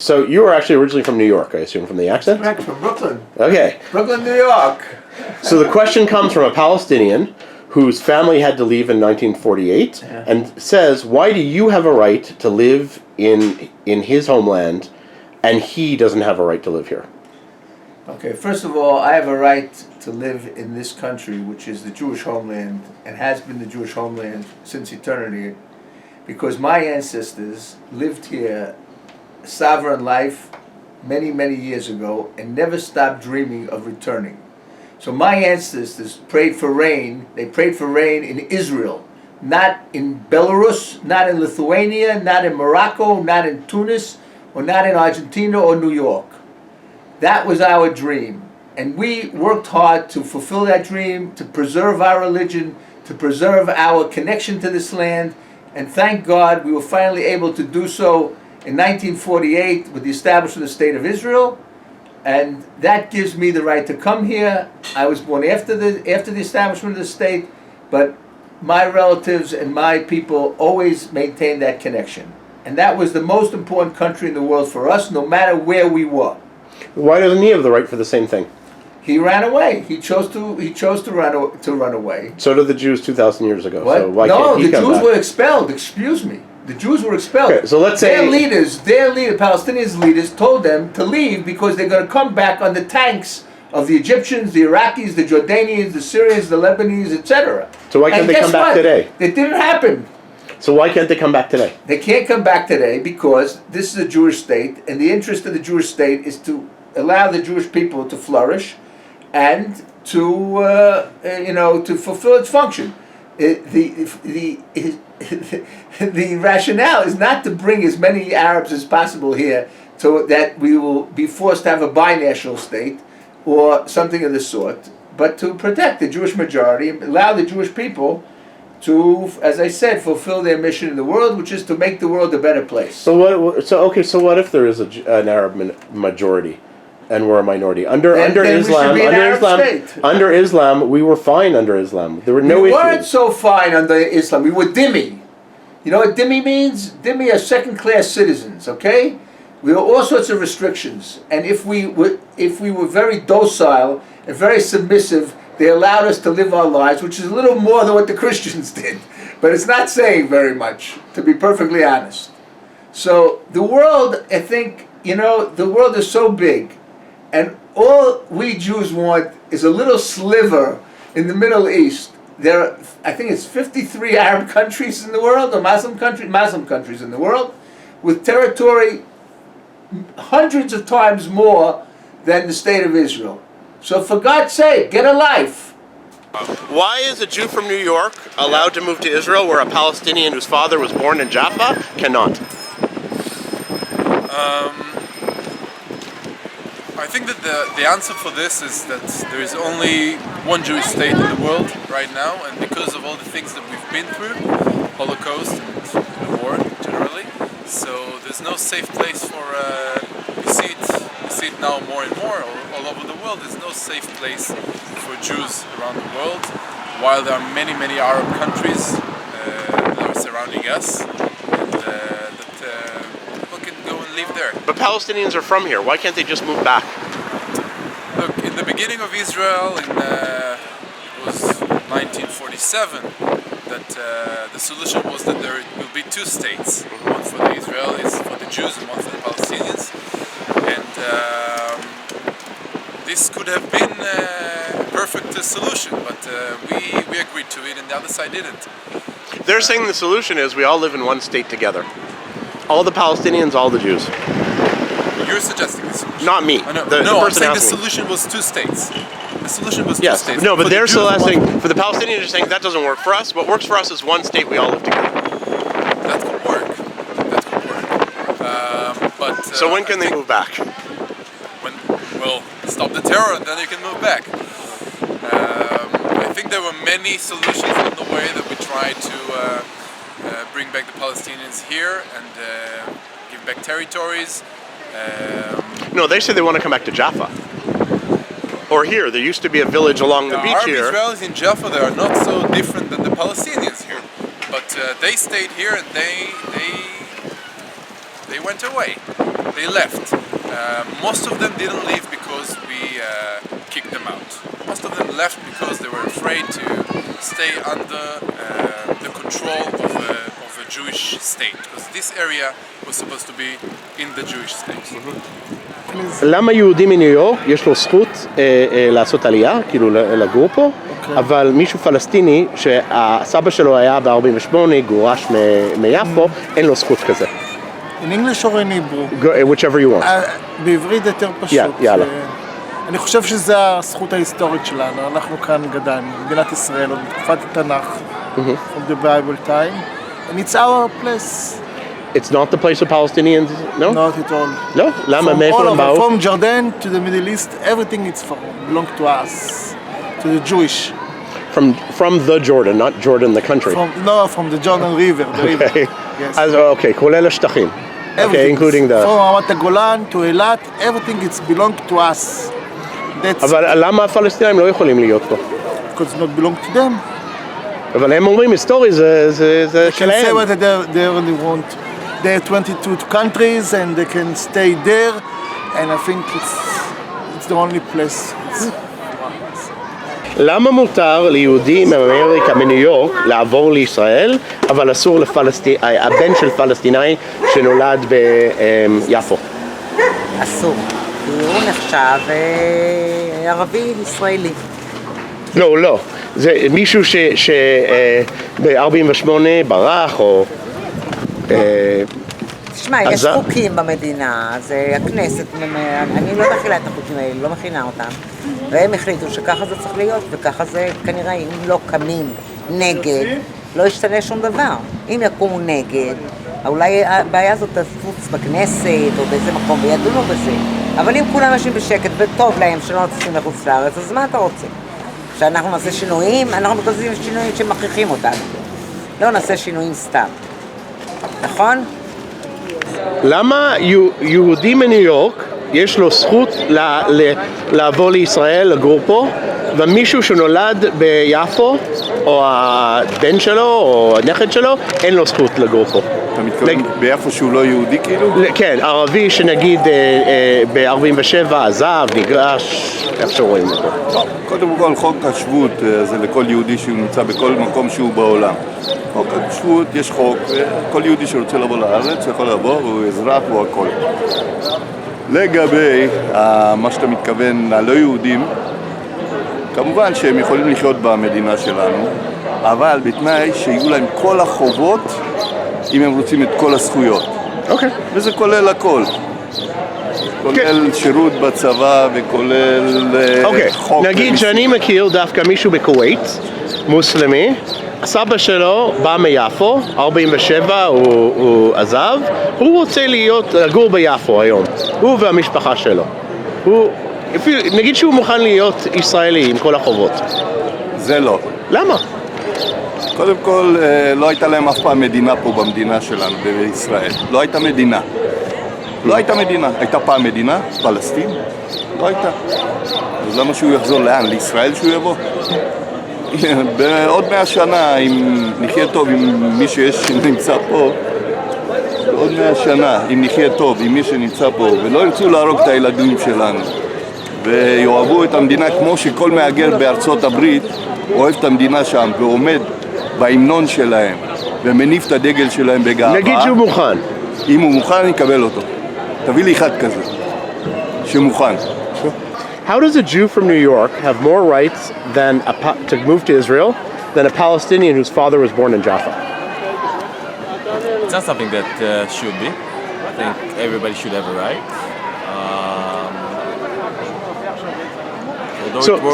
So you were actually originally from New York, I assume, from the accent? Correct, from Brooklyn. Okay. Brooklyn, New York. So the question comes from a Palestinian whose family had to leave in 1948 and says, why do you have a right to live in his homeland and he doesn't have a right to live here? Okay, first of all, I have a right to live in this country, which is the Jewish homeland, and has been the Jewish homeland since eternity, because my ancestors lived here a sovereign life many, many years ago and never stopped dreaming of returning. So my ancestors prayed for rain. They prayed for rain in Israel, not in Belarus, not in Lithuania, not in Morocco, not in Tunis, or not in Argentina or New York. That was our dream. And we worked hard to fulfill that dream, to preserve our religion, to preserve our connection to this land. And thank God we were finally able to do so in 1948 with the establishment of the State of Israel. And that gives me the right to come here. I was born after the establishment of the state, but my relatives and my people always maintained that connection. And that was the most important country in the world for us, no matter where we were. Why doesn't he have the right for the same thing? He ran away. He chose to run away. So did the Jews 2,000 years ago. What? So why no, can't he the come Jews back? were expelled. Excuse me. The Jews were expelled. Okay, so let's say their Palestinians' leaders told them to leave because they're going to come back on the tanks of the Egyptians, the Iraqis, the Jordanians, the Syrians, the Lebanese, etc. So why can't they come back today? It didn't happen. So why can't they come back today? They can't come back today because this is a Jewish state, and the interest of the Jewish state is to allow the Jewish people to flourish and to fulfill its function. The rationale is not to bring as many Arabs as possible here so that we will be forced to have a binational state or something of the sort, but to protect the Jewish majority and allow the Jewish people to, as I said, fulfill their mission in the world, which is to make the world a better place. So what if there is an Arab majority and we're a minority? Under Islam, we were fine under Islam. There were no issues. We weren't so fine under Islam. We were dhimmi. You know what dhimmi means? Dhimmi are second-class citizens, okay? We had all sorts of restrictions. And if we were very docile and very submissive, they allowed us to live our lives, which is a little more than what the Christians did. But it's not saying very much, to be perfectly honest. So the world, I think, the world is so big. And all we Jews want is a little sliver in the Middle East. There are, I think it's 53 Arab countries in the world, or Muslim countries in the world, with territory hundreds of times more than the State of Israel. So for God's sake, get a life. Why is a Jew from New York allowed to move to Israel where a Palestinian whose father was born in Jaffa cannot? I think that the answer for this is that there is only one Jewish state in the world right now, and because of all the things that we've been through, Holocaust and the war generally, so there's no safe place for, we see it now more and more all over the world. There's no safe place for Jews around the world, while there are many, many Arab countries that are surrounding us, and that people can go and live there. But Palestinians are from here. Why can't they just move back? Look, in the beginning of Israel, it was 1947, that the solution was that there will be two states, one for the Israelis, for the Jews, and one for the Palestinians. And this could have been a perfect solution, but we agreed to it, and the other side didn't. They're saying the solution is we all live in one state together. All the Palestinians, all the Jews. You're suggesting the solution. Not me. I'm saying the solution was two states. The solution was two states. No, but they're still asking, for the Palestinians, they're saying that doesn't work for us. What works for us is one state, we all live together. That could work. So when can they move back? We'll stop the terror and then you can move back. I think there were many solutions on the way that we tried to bring back the Palestinians here and give back territories. No, they say they want to come back to Jaffa. Or here, there used to be a village along the beach here. Arab Israelis in Jaffa, they are not so different than the Palestinians here. But they stayed here and they they went away. They left. Most of them didn't leave because we kicked them out. Most of them left because they were afraid to stay under the control of a Jewish state. Because this area was supposed to be in the Jewish state. למה יהודי מניו יורק יש לו זכות לעשות עלייה, כאילו לגור פה, אבל מישהו פלסטיני שהסבא שלו היה ב-48, גורש מיפו, אין לו זכות כזה. In English or in Hebrew? Whichever you want. בעברית יותר פשוט. יאללה. אני חושב שזו הזכות ההיסטורית שלנו, אנחנו כאן גדלנו, מדינת ישראל, עוד בתקופת התנ"ך, from the Bible time, and it's our place. It's not the place of Palestinians, no? Not at all. לא? למה? מאיפה הם באו? From Jordan to the Middle East, everything is belong to us, to the Jewish. From the Jordan, not Jordan the country. From the Jordan River, the river. Okay. Yes. אז אוקיי, כולל השטחים. Okay, including the... From רמת הגולן to אילת, everything it's belong to us. That's אבל למה הפלסטינאים לא יכולים להיות פה? because it's not belong to them. אבל הם אומרים, היסטורי זה They can say שלהם. what they really want. There are 22 countries and they can stay there, and I think it's the only place. למה מותר ליהודי מאמריקה, מניו יורק, לעבור לישראל, אבל אסור הבן של פלסטינאי שנולד ביפו? אסור, כי הוא נחשב ערבי ישראלי. לא. זה מישהו ב-48 ברח או... תשמע, יש חוקים במדינה, זה הכנסת, אני לא מכילה את החוקים האלה, לא מכינה אותם, והם החליטו שככה זה צריך להיות, וככה זה כנראה, אם לא קמים נגד, לא ישתנה שום דבר. אם יקומו נגד, אולי הבעיה הזאת תפוץ בכנסת או באיזה מקום וידונו בזה, אבל אם כולם יושבים בשקט וטוב להם שלא נצאים לחוץ לארץ, אז מה אתה רוצה? שאנחנו נעשה שינויים, אנחנו מתעסקים שינויים שמכריחים אותנו, לא נעשה שינויים סתם, נכון? למה יהודי מניו יורק יש לו זכות לעבור לישראל, לגור פה, ומישהו שנולד ביפו, או הבן שלו, או הנכד שלו, אין לו זכות לגור פה? אתה מתכוון ביפו שהוא לא יהודי כאילו? כן, ערבי שנגיד ב-47 עזב, נגרש, איך שרואים אותו? קודם כל חוק השבות זה לכל יהודי שהוא נמצא בכל מקום שהוא בעולם. חוק השבות, יש חוק, כל יהודי שרוצה לבוא לארץ יכול לבוא, הוא אזרח, הוא הכל. לגבי מה שאתה מתכוון, הלא יהודים, כמובן שהם יכולים לחיות במדינה שלנו, אבל בתנאי שיהיו להם כל החובות אם הם רוצים את כל הזכויות. אוקיי. וזה כולל הכל. כולל שירות בצבא וכולל חוק. אוקיי, נגיד שאני מכיר דווקא מישהו בכווית, מוסלמי, הסבא שלו בא מיפו, 47 הוא עזב, הוא רוצה לגור ביפו היום, הוא והמשפחה שלו. נגיד שהוא מוכן להיות ישראלי עם כל החובות. זה לא. למה? קודם כל, לא הייתה להם אף פעם מדינה פה במדינה שלנו, בישראל. לא הייתה מדינה. הייתה פעם מדינה, פלסטין? לא הייתה. אז למה שהוא יחזור לאן? לישראל שהוא יבוא? בעוד 100 שנה, אם נחיה טוב עם מי שנמצא פה, בעוד 100 שנה, אם נחיה טוב עם מי שנמצא פה, ולא ירצו להרוג את הילדים שלנו, ויאהבו את המדינה כמו שכל מהגר בארצות הברית אוהב את המדינה שם, ועומד בהמנון שלהם, ומניף את הדגל שלהם בגאווה. נגיד שהוא מוכן. אם הוא מוכן, אני אקבל אותו. תביא לי אחד כזה, שמוכן. How does a Jew from New York have more rights to move to Israel than a Palestinian whose father was born in Jaffa? It's not something that should be. I think everybody should have a right.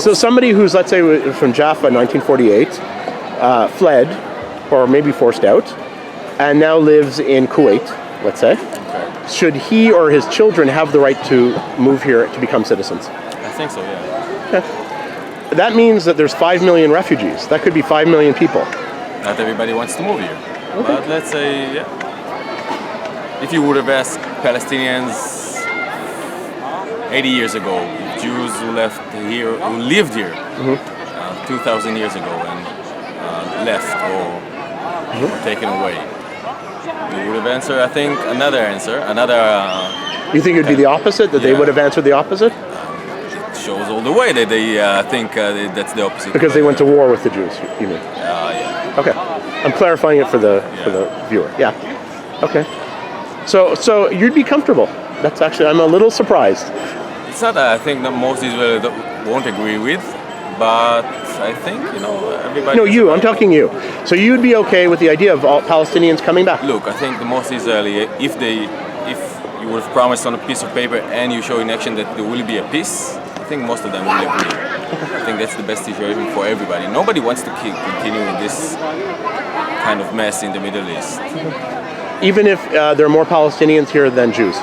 So somebody who's, let's say, from Jaffa in 1948, fled, or maybe forced out, and now lives in Kuwait, let's say, should he or his children have the right to move here to become citizens? I think so, yeah. That means that there's 5 million refugees. That could be 5 million people. Not everybody wants to move here. Okay. But let's say, yeah. If you would have asked Palestinians 80 years ago, Jews who lived here 2,000 years ago and left or taken away, they would have answered, I think, another answer, another. You think it'd be the opposite? That they Yeah. would have answered the opposite? Shows all the way that they think that's the opposite. Because they went to war with the Jews, you mean? Yeah. Okay. I'm clarifying it for the viewer. Yeah. Okay. So you'd be comfortable. That's actually, I'm a little surprised. It's not that I think that most Israelis won't agree with, but I think, everybody... No, you. I'm talking you. So you'd be okay with the idea of all Palestinians coming back? Look, I think the most Israeli, if you would have promised on a piece of paper and you show in action that there will be a peace, I think most of them will agree. I think that's the best situation for everybody. Nobody wants to continue with this kind of mess in the Middle East. Even if there are more Palestinians here than Jews?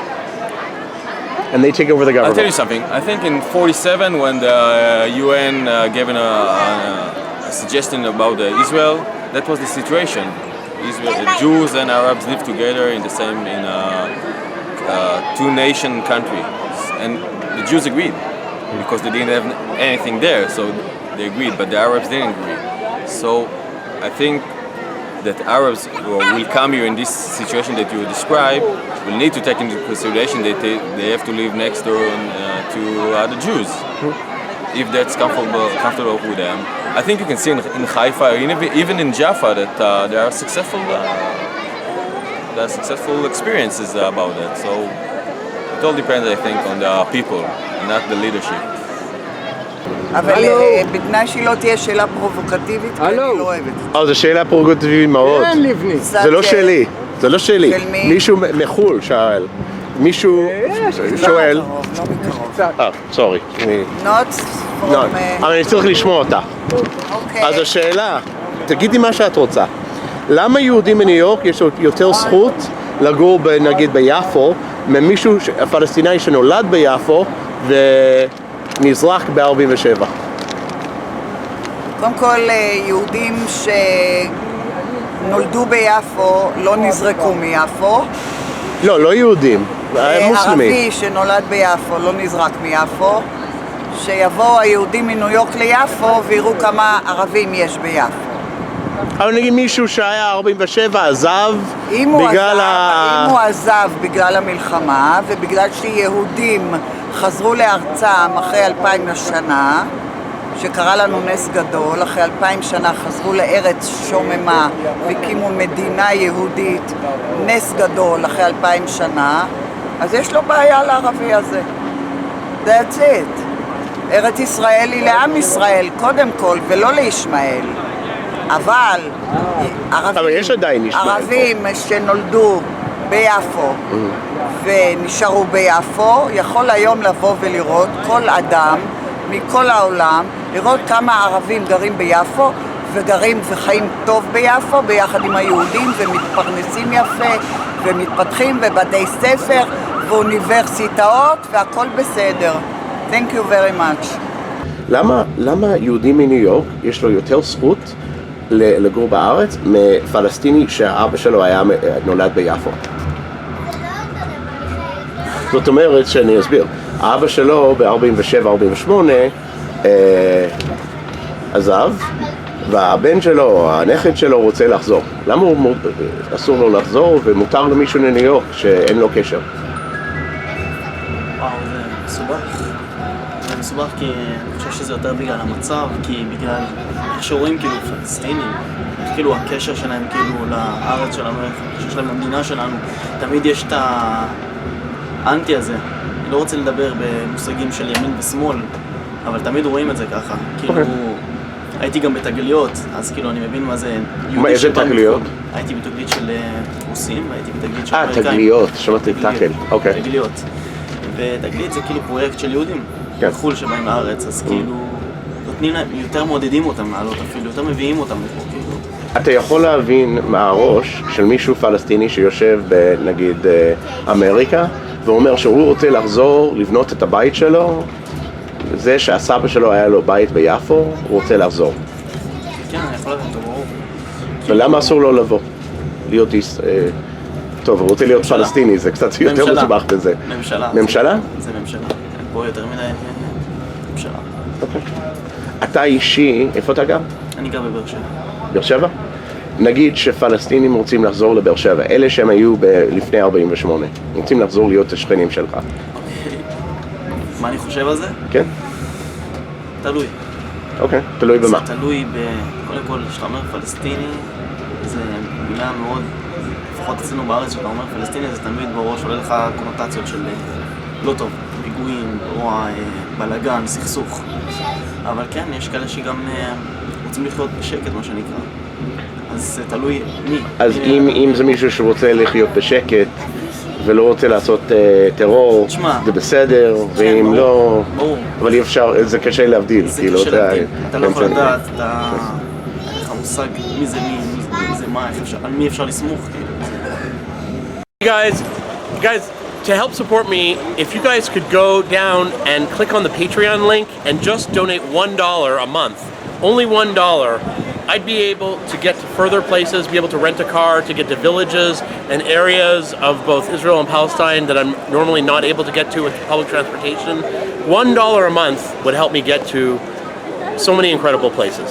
And they take over the government? I'll tell you something. I think in 1947, when the UN gave a suggestion about Israel, that was the situation. Jews and Arabs live together in the same two-nation country, and the Jews agreed because they didn't have anything there, so they agreed. But the Arabs didn't agree. So I think that Arabs will come here in this situation that you describe will need to take into consideration that they have to live next door to the Jews. If that's comfortable with them. I think you can see in Haifa, even in Jaffa, that there are successful experiences about that. So it all depends, I think, on the people, not the leadership. אבל בתנאי שהיא לא תהיה שאלה פרובוקטיבית, כי אני לא אוהבת. זו שאלה פרובוקטיבית מאוד. זה לא שלי. זה לא שלי. של מי? מישהו מחול שאל. מישהו שואל. לא מקרוב. סורי. אבל אני צריך לשמוע אותה. אוקיי. אז השאלה, תגידי מה שאת רוצה. למה יהודים בניו יורק יש יותר זכות לגור נגיד ביפו ממישהו פלסטיני שנולד ביפו ונזרק ב-47? קודם כל, יהודים שנולדו ביפו לא נזרקו מיפו. לא יהודים, מוסלמים. ערבי שנולד ביפו לא נזרק מיפו. שיבואו היהודים מניו יורק ליפו ויראו כמה ערבים יש ביפו. אבל נגיד מישהו שהיה 47 עזב בגלל אם הוא עזב בגלל המלחמה ובגלל שיהודים חזרו לארצם אחרי 2000 שנה, שקרה לנו נס גדול, אחרי 2000 שנה חזרו לארץ שוממה והקימו מדינה יהודית, נס גדול אחרי 2000 שנה, אז יש לו בעיה לערבי הזה. That's it. ארץ ישראל היא לעם ישראל קודם כל ולא לישמעאל. אבל ערבים שנולדו ביפו ונשארו ביפו יכול היום לבוא ולראות כל אדם מכל העולם, לראות כמה ערבים גרים ביפו וגרים וחיים טוב ביפו ביחד עם היהודים ומתפרנסים יפה ומתפתחים בבתי ספר ואוניברסיטאות והכל בסדר. Thank you very much. למה יהודי מניו יורק יש לו יותר זכות לגור בארץ מפלסטיני שהאבא שלו היה נולד ביפו? זאת אומרת שאני אסביר, האבא שלו ב-47-48 עזב והבן שלו או הנכד שלו רוצה לחזור. למה אסור לו לחזור ומותר למישהו לניו יורק שאין לו קשר? וואו, זה מסובך. זה מסובך כי אני חושב שזה יותר בגלל המצב, כי בגלל איך שרואים כאילו פלסטינים, כאילו הקשר שלהם כאילו לארץ שלנו, הקשר שלהם למדינה שלנו, תמיד יש את האנטי הזה. אני לא רוצה לדבר במושגים של ימין ושמאל, אבל תמיד רואים את זה ככה. כאילו, הייתי גם בתגליות, אז כאילו אני מבין מה זה מה, איזה תגליות? הייתי בתגלית של רוסים, הייתי בתגלית של אמריקאים. תגליות, שמעתי תקל, אוקיי. תגליות. ותגלית זה כאילו פרויקט של יהודים בחו"ל שבאים לארץ, אז כאילו נותנים להם, יותר מעודדים אותם לעלות אפילו, יותר מביאים אותם לפה כאילו. אתה יכול להבין מהראש של מישהו פלסטיני שיושב בנגיד אמריקה ואומר שהוא רוצה לחזור לבנות את הבית שלו, זה שהסבא שלו היה לו בית ביפו, הוא רוצה לחזור. כן, אני יכול להבין, ברור. ולמה אסור לו לבוא? להיות טוב, הוא רוצה להיות פלסטיני, זה קצת יותר מסובך בזה. ממשלה. ממשלה? זה ממשלה. פה יותר מדי ממשלה. אוקיי. אתה אישי, איפה אתה גר? אני גר בבאר שבע. באר שבע? נגיד שפלסטינים רוצים לחזור לבאר שבע, אלה שהם היו לפני 48, רוצים לחזור להיות השכנים שלך. מה אני חושב על זה? כן? תלוי. אוקיי, תלוי במה. זה תלוי קודם כל, כשאתה אומר פלסטיני, זה מילה מאוד, לפחות אצלנו בארץ, כשאתה אומר פלסטיני, זה תמיד בראש עולה לך קונוטציות של לא טוב, פיגועים, רוע, בלגן, סכסוך. אבל כן, יש כאלה שגם רוצים לחיות בשקט, מה שנקרא. אז זה תלוי מי. אז אם זה מישהו שרוצה לחיות בשקט ולא רוצה לעשות טרור, זה בסדר, ואם לא... ברור. אבל אי אפשר, זה קשה להבדיל. זה קשה להבדיל. אתה לא יכול לדעת, אין לך מושג מי זה מי, מי זה מה, על מי אפשר לסמוך. Guys, to help support me, if you guys could go down and click on the Patreon link and just donate $1 a month, only $1, I'd be able to get to further places, be able to rent a car, to get to villages and areas of both Israel and Palestine that I'm normally not able to get to with public transportation. $1 a month would help me get to so many incredible places.